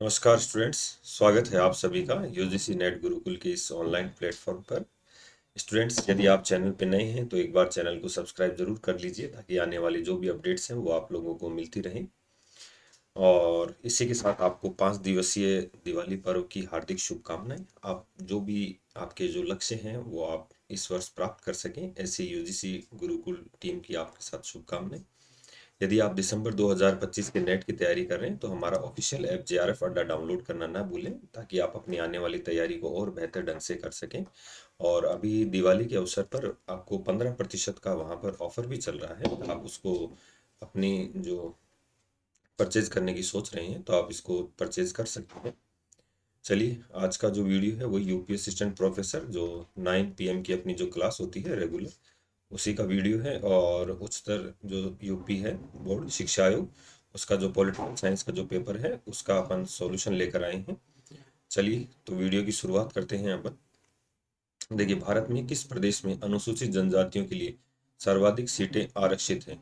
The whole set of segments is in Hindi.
नमस्कार स्टूडेंट्स, स्वागत है आप सभी का यूजीसी नेट गुरुकुल के इस ऑनलाइन प्लेटफॉर्म पर। स्टूडेंट्स, यदि आप चैनल पर नए हैं तो एक बार चैनल को सब्सक्राइब जरूर कर लीजिए ताकि आने वाली जो भी अपडेट्स हैं वो आप लोगों को मिलती रहें। और इसी के साथ आपको 5 दिवसीय दिवाली पर्व की हार्दिक शुभकामनाएं। आप जो भी आपके जो लक्ष्य हैं वो आप इस वर्ष प्राप्त कर सकें, ऐसी यूजीसी गुरुकुल टीम की आपके साथ शुभकामनाएं। यदि आप दिसंबर 2025 के नेट की तैयारी कर रहे हैं तो हमारा ऑफिशियल ऐप जेआरएफ अड्डा डाउनलोड करना ना भूलें ताकि आप अपनी आने वाली तैयारी को और बेहतर ढंग से कर सकें। और अभी दिवाली के अवसर पर आपको 15% का वहाँ पर ऑफर भी चल रहा है। आप उसको अपनी जो परचेज करने की सोच रहे हैं तो आप इसको परचेज कर सकते हैं। चलिए, आज का जो वीडियो है वो यूपी असिस्टेंट प्रोफेसर जो 9 PM की अपनी जो क्लास होती है रेगुलर, उसी का वीडियो है। और उच्चतर जो यूपी है बोर्ड शिक्षा आयोग, उसका जो पॉलिटिकल साइंस का जो पेपर है उसका अपन सॉल्यूशन लेकर आए हैं। चलिए तो वीडियो की शुरुआत करते हैं अपन। देखिए, भारत में किस प्रदेश में अनुसूचित जनजातियों के लिए सर्वाधिक सीटें आरक्षित हैं?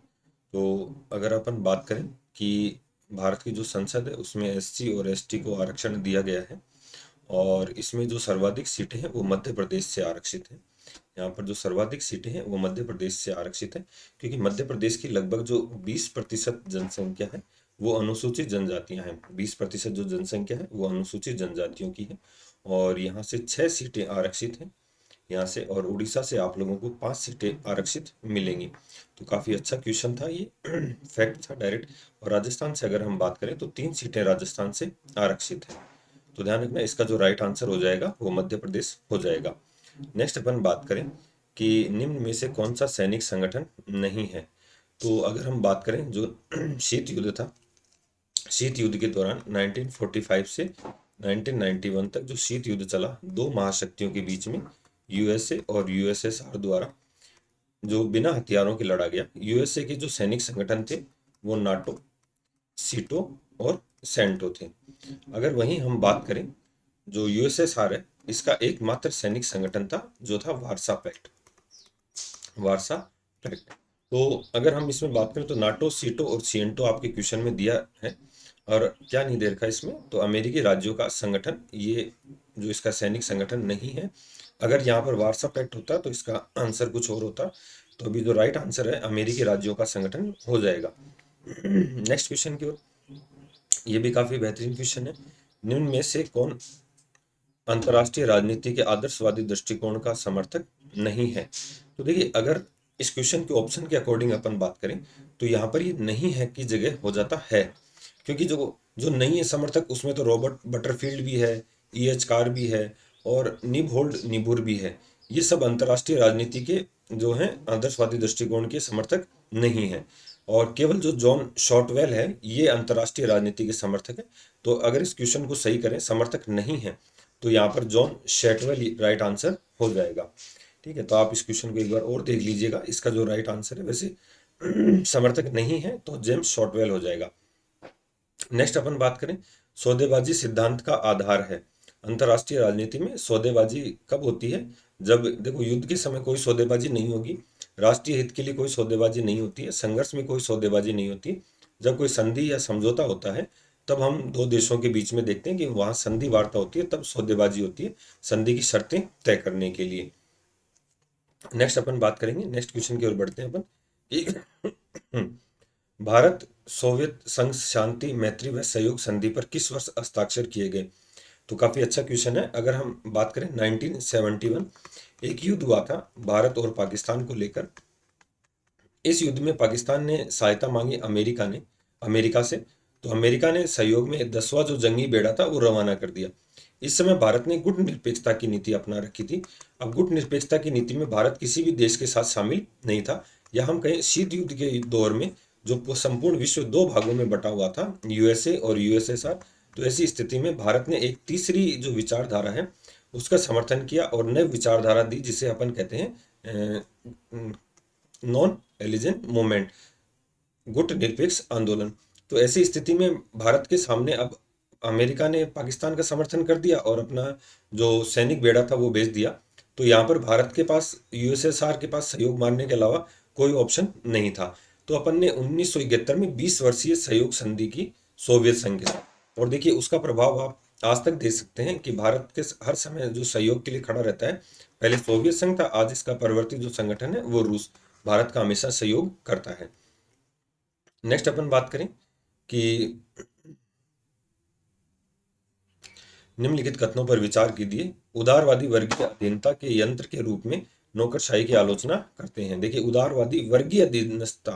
तो अगर अपन बात करें कि भारत की जो संसद है उसमें एससी और एसटी को आरक्षण दिया गया है, और इसमें जो सर्वाधिक सीटें हैं वो मध्य प्रदेश से आरक्षित हैं। यहाँ पर जो सर्वाधिक सीटें हैं वो मध्य प्रदेश से आरक्षित है, क्योंकि मध्य प्रदेश की लगभग जो 20% जनसंख्या है वो अनुसूचित जनजातियां हैं। 20% जो जनसंख्या है वो अनुसूचित जनजातियों की है, और यहाँ से 6 सीटें आरक्षित हैं यहाँ से। और उड़ीसा से आप लोगों को 5 सीटें आरक्षित मिलेंगी। तो काफ़ी अच्छा क्वेश्चन था ये, फैक्ट था डायरेक्ट। और राजस्थान से अगर हम बात करें तो 3 सीटें राजस्थान से आरक्षित है। तो ध्यान रखना, इसका जो राइट आंसर हो जाएगा वो मध्य प्रदेश हो जाएगा। नेक्स्ट अपन बात करें कि निम्न में से कौन सा सैनिक संगठन नहीं है? तो अगर हम बात करें जो शीत युद्ध था, शीत युद्ध के दौरान 1945 से 1991 तक जो शीत युद्ध चला दो महाशक्तियों के बीच में, यूएसए और यूएसएसआर द्वारा, जो बिना हथियारों के लड़ा गया। यूएसए के जो सैनिक संगठन थे वो नाटो, सीटो और सेंटो थे। अगर वहीं हम बात करें जो यूएसएसआर है, इसका एकमात्र सैनिक संगठन था जो था वारसा पैक्ट। वारसा पैक्ट। तो अगर हम इसमें बात करें तो नाटो, सीटो और सिएंटो आपके क्वेश्चन में दिया है, और क्या नहीं दे रखा इसमें, तो अमेरिकी राज्यों का संगठन, ये जो इसका सैनिक संगठन नहीं है। अगर यहाँ पर वारसा पैक्ट होता तो इसका आंसर कुछ और होता। तो अभी जो राइट आंसर है अमेरिकी राज्यों का संगठन हो जाएगा। नेक्स्ट क्वेश्चन की ओर, ये भी काफी बेहतरीन क्वेश्चन है। निम्न में से कौन अंतर्राष्ट्रीय राजनीति के आदर्शवादी दृष्टिकोण का समर्थक नहीं है? तो देखिए, अगर इस क्वेश्चन के ऑप्शन के अकॉर्डिंग अपन बात करें तो यहाँ पर ये नहीं है की जगह हो जाता है, क्योंकि जो जो नहीं है समर्थक उसमें तो रॉबर्ट बटरफील्ड भी है, E.H. कार भी है, और निबहोल्ड निबुर भी है। ये सब अंतर्राष्ट्रीय राजनीति के जो हैं आदर्शवादी दृष्टिकोण के समर्थक नहीं है। और केवल जो जॉन शॉर्टवेल है ये अंतर्राष्ट्रीय राजनीति के समर्थक है। तो अगर इस क्वेश्चन को सही करें, समर्थक नहीं है, तो यहाँ पर जॉन शेटवेल राइट आंसर हो जाएगा। ठीक है, तो आप इस क्वेश्चन को एक बार और देख लीजिएगा। इसका जो राइट आंसर है वैसे समर्थक नहीं है तो जेम्स शॉर्टवेल हो जाएगा। नेक्स्ट अपन बात करें, सौदेबाजी सिद्धांत का आधार है। अंतर्राष्ट्रीय राजनीति में सौदेबाजी कब होती है? जब देखो, युद्ध के समय कोई सौदेबाजी नहीं होगी, राष्ट्रीय हित के लिए कोई सौदेबाजी नहीं होती है, संघर्ष में कोई सौदेबाजी नहीं होती। जब कोई संधि या समझौता होता है तब हम दो देशों के बीच में देखते हैं कि वहां संधि वार्ता होती है, तब सौदेबाजी होती है संधि की शर्तें तय करने के लिए। नेक्स्ट अपन बात करेंगे, नेक्स्ट क्वेश्चन की ओर बढ़ते हैं अपन कि भारत सोवियत संघ शांति मैत्री व सहयोग संधि पर किस वर्ष हस्ताक्षर किए गए? तो काफी अच्छा क्वेश्चन है। अगर हम बात करें 1971, एक युद्ध हुआ था भारत और पाकिस्तान को लेकर। इस युद्ध में पाकिस्तान ने सहायता मांगी अमेरिका से। तो अमेरिका ने सहयोग में 10वां जो जंगी बेड़ा था वो रवाना कर दिया। इस समय भारत ने गुट निरपेक्षता की नीति अपना रखी थी। अब गुट निरपेक्षता की नीति में भारत किसी भी देश के साथ शामिल नहीं था, या हम कहें शीत युद्ध के दौर में जो संपूर्ण विश्व दो भागों में बटा हुआ था, यूएसए और यूएसएसआर। तो ऐसी स्थिति में भारत ने एक तीसरी जो विचारधारा है उसका समर्थन किया और नई विचारधारा दी, जिसे अपन कहते हैं नॉन एलिजेंट मूवमेंट, गुट निरपेक्ष आंदोलन। तो ऐसी स्थिति में भारत के सामने अब अमेरिका ने पाकिस्तान का समर्थन कर दिया और अपना जो सैनिक बेड़ा था वो भेज दिया। तो यहाँ पर भारत के पास, यूएसएसआर के पास सहयोग मानने के अलावा कोई ऑप्शन नहीं था। तो अपन ने 1971 में 20 वर्षीय सहयोग संधि की सोवियत संघ के साथ। और देखिए उसका प्रभाव आप आज तक देख सकते हैं कि भारत के हर समय जो सहयोग के लिए खड़ा रहता है, पहले सोवियत संघ था, आज इसका परिवर्तित जो संगठन है वो रूस, भारत का हमेशा सहयोग करता है। नेक्स्ट अपन बात करें कि निम्नलिखित कथनों पर विचार कीजिए। उदारवादी वर्गीय अधीनता के यंत्र के रूप में नौकरशाही की आलोचना करते हैं। देखिए उदारवादी वर्गीय अधीनता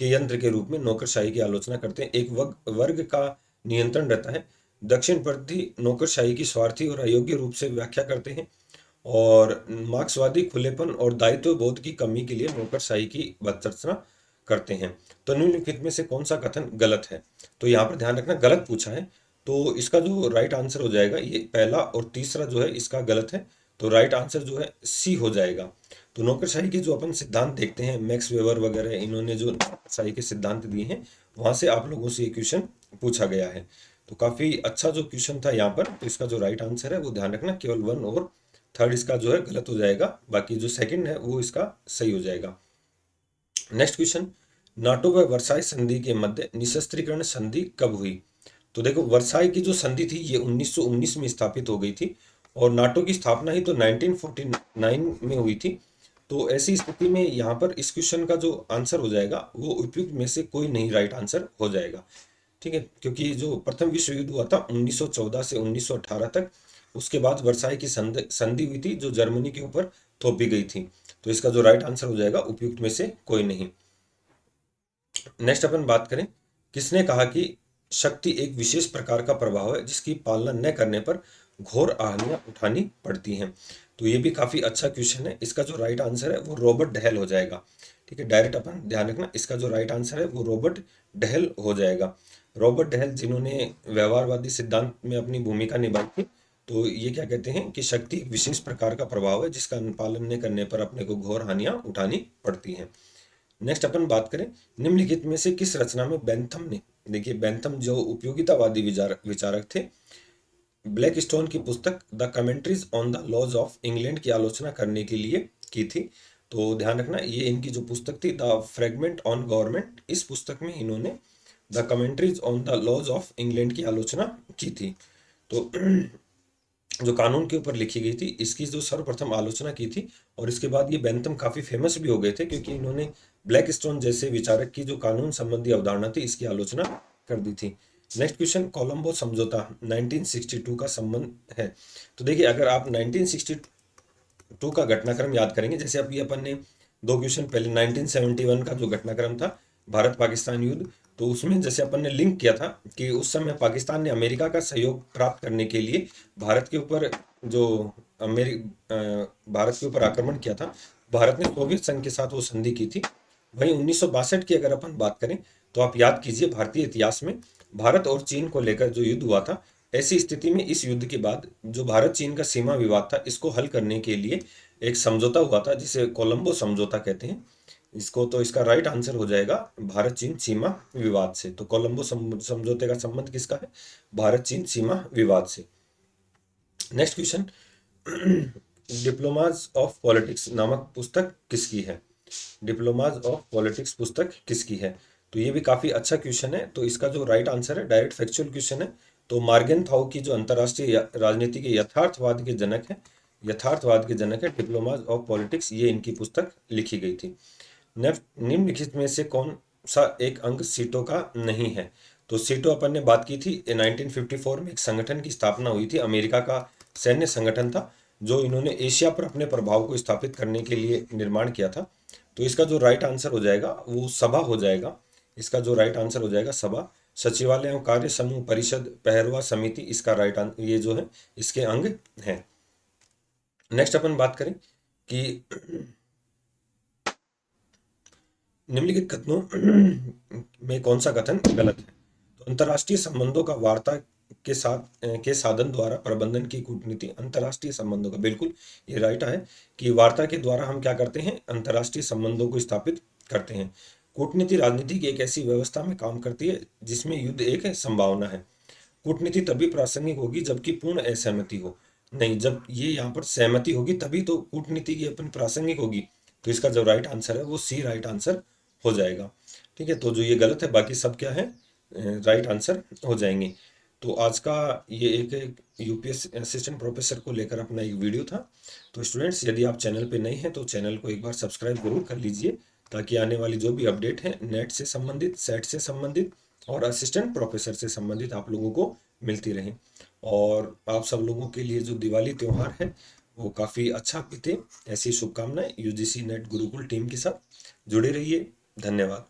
के यंत्र के रूप में नौकरशाही की आलोचना करते हैं। एक वर्ग का नियंत्रण रहता है। दक्षिणपंथी नौकरशाही की स्वार्थी और अयोग्य रूप से व्याख्या करते हैं, और मार्क्सवादी खुलेपन और दायित्व बोध की कमी के लिए नौकरशाही की भर्त्सना करते हैं। तो निम्नलिखित में से कौन सा कथन गलत है? तो यहाँ पर ध्यान रखना, गलत पूछा है, तो इसका जो राइट आंसर हो जाएगा, ये पहला और तीसरा जो है इसका गलत है, तो राइट आंसर जो है सी हो जाएगा। तो नौकरशाही के जो अपन सिद्धांत देखते हैं, मैक्स वेबर वगैरह इन्होंने जो नौकरशाही के सिद्धांत दिए हैं, वहां से आप लोगों से ये क्वेश्चन पूछा गया है। तो काफी अच्छा जो क्वेश्चन था यहाँ पर। तो इसका जो राइट आंसर है वो ध्यान रखना, केवल वन और थर्ड इसका जो है गलत हो जाएगा, बाकी जो सेकंड है वो इसका सही हो जाएगा। नेक्स्ट क्वेश्चन, नाटो व वर्साई संधि के मध्य निशस्त्रीकरण संधि कब हुई? तो देखो वर्साई की जो संधि थी ये 1919 में स्थापित हो गई थी, और नाटो की स्थापना ही तो 1949 में हुई थी। तो ऐसी स्थिति में यहाँ पर इस क्वेश्चन का जो आंसर हो जाएगा वो उपयुक्त में से कोई नहीं राइट आंसर हो जाएगा। ठीक है, क्योंकि जो प्रथम विश्व युद्ध हुआ था 1914 से 1918 तक, उसके बाद वर्साई की संधि हुई थी जो जर्मनी के ऊपर थोपी गई थी। तो इसका जो राइट आंसर हो जाएगा उपयुक्त में से कोई नहीं। नेक्स्ट अपन बात करें, किसने कहा कि शक्ति एक विशेष प्रकार का प्रभाव है जिसकी पालना न करने पर घोर हानियां उठानी पड़ती हैं? तो ये भी काफी अच्छा क्वेश्चन है। इसका जो राइट आंसर है वो रॉबर्ट डहेल हो जाएगा। ठीक है, डायरेक्ट अपन ध्यान रखना, इसका जो राइट आंसर है वो रॉबर्ट डहेल हो जाएगा। रॉबर्ट डहेल जिन्होंने व्यवहारवादी सिद्धांत में अपनी भूमिका निभाई थी। तो ये क्या कहते हैं कि शक्ति एक विशेष प्रकार का प्रभाव है जिसका पालन न करने पर अपने को घोर हानियां उठानी पड़ती हैं। नेक्स्ट अपन बात करें, निम्नलिखित में से किस रचना में बेंथम ने, देखिए बेंथम जो उपयोगितावादी विचारक थे, ब्लैक स्टोन की पुस्तक the commentaries on the laws of England की आलोचना करने के लिए की थी? तो ध्यान रखना, ये इनकी जो पुस्तक थी द फ्रेगमेंट ऑन गवर्नमेंट, इस पुस्तक में इन्होंने the commentaries on the laws of England की आलोचना की थी। तो जो कानून के ऊपर लिखी गई थी इसकी जो सर्वप्रथम आलोचना की थी, और इसके बाद ये बेंथम काफी फेमस भी हो गए थे क्योंकि इन्होंने ब्लैक स्टोन जैसे विचारक की जो कानून संबंधी अवधारणा थी इसकी आलोचना कर दी थी। नेक्स्ट क्वेश्चन, कोलंबो समझौता 1962 का संबंध है? तो देखिए अगर आप 1962 का घटनाक्रम याद करेंगे, जैसे अभी अपन ने दो क्वेश्चन पहले 1971 का जो घटनाक्रम था भारत पाकिस्तान युद्ध, तो उसमें जैसे अपन ने लिंक किया था कि उस समय पाकिस्तान ने अमेरिका का सहयोग प्राप्त करने के लिए भारत के ऊपर जो अमेरि भारत के ऊपर आक्रमण किया था, भारत ने सोवियत संघ के साथ वो संधि की थी। वहीं 1962 की अगर अपन बात करें तो आप याद कीजिए भारतीय इतिहास में भारत और चीन को लेकर जो युद्ध हुआ था, ऐसी स्थिति में इस युद्ध के बाद जो भारत चीन का सीमा विवाद था इसको हल करने के लिए एक समझौता हुआ था जिसे कोलंबो समझौता कहते हैं इसको। तो इसका राइट आंसर हो जाएगा भारत चीन सीमा विवाद से। तो कोलंबो समझौते का संबंध किसका है? भारत चीन सीमा विवाद से। Next question, diplomas of politics नामक पुस्तक किसकी है? डिप्लोमाज ऑफ पॉलिटिक्स पुस्तक किसकी है? तो ये भी काफी अच्छा क्वेश्चन है। तो इसका जो राइट आंसर है, डायरेक्ट फैक्चुअल क्वेश्चन है, तो मार्गन थाउ की जो अंतरराष्ट्रीय राजनीति के यथार्थवाद के जनक है, यथार्थवाद के जनक है डिप्लोमाज ऑफ पॉलिटिक्स, ये इनकी पुस्तक लिखी गई थी। निम्नलिखित में से कौन सा एक अंग सीटों का नहीं है? तो सीटों अपन ने बात की थी 1954 में एक संगठन की स्थापना हुई थी, अमेरिका का सैन्य संगठन था जो इन्होंने एशिया पर अपने प्रभाव को स्थापित करने के लिए निर्माण किया था। तो इसका जो राइट आंसर हो जाएगा वो सभा हो जाएगा। इसका जो राइट आंसर हो जाएगा सभा, सचिवालय एवं कार्य समूह परिषद पहरवा समिति, इसका राइट ये जो है इसके अंग हैं। नेक्स्ट अपन बात करें कि निम्नलिखित कथनों में कौन सा कथन गलत है? तो अंतर्राष्ट्रीय संबंधों का वार्ता के साथ के साधन द्वारा प्रबंधन की कूटनीति अंतर्राष्ट्रीय संबंधों का, बिल्कुल ये राइट है कि वार्ता के द्वारा हम क्या करते हैं, अंतर्राष्ट्रीय संबंधों को स्थापित करते हैं। कूटनीति राजनीति की एक ऐसी व्यवस्था में काम करती है जिसमें युद्ध एक संभावना है। कूटनीति तभी प्रासंगिक होगी जबकि पूर्ण असहमति हो। नहीं, जब ये यहाँ पर सहमति होगी तभी तो कूटनीति की अपन प्रासंगिक होगी। तो इसका जो राइट आंसर है वो सी राइट आंसर हो जाएगा। ठीक है, तो जो ये गलत है बाकी सब क्या है राइट आंसर हो जाएंगे। तो आज का ये एक यूपीएस असिस्टेंट प्रोफेसर को लेकर अपना एक वीडियो था। तो स्टूडेंट्स, यदि आप चैनल पे नए हैं तो चैनल को एक बार सब्सक्राइब जरूर कर लीजिए, ताकि आने वाली जो भी अपडेट है नेट से संबंधित, सेट से संबंधित और असिस्टेंट प्रोफेसर से संबंधित आप लोगों को मिलती रहे। और आप सब लोगों के लिए जो दिवाली त्यौहार है वो काफ़ी अच्छा बीते, ऐसी शुभकामनाएं। यूजीसी नेट गुरुकुल टीम के साथ जुड़े रहिए। धन्यवाद।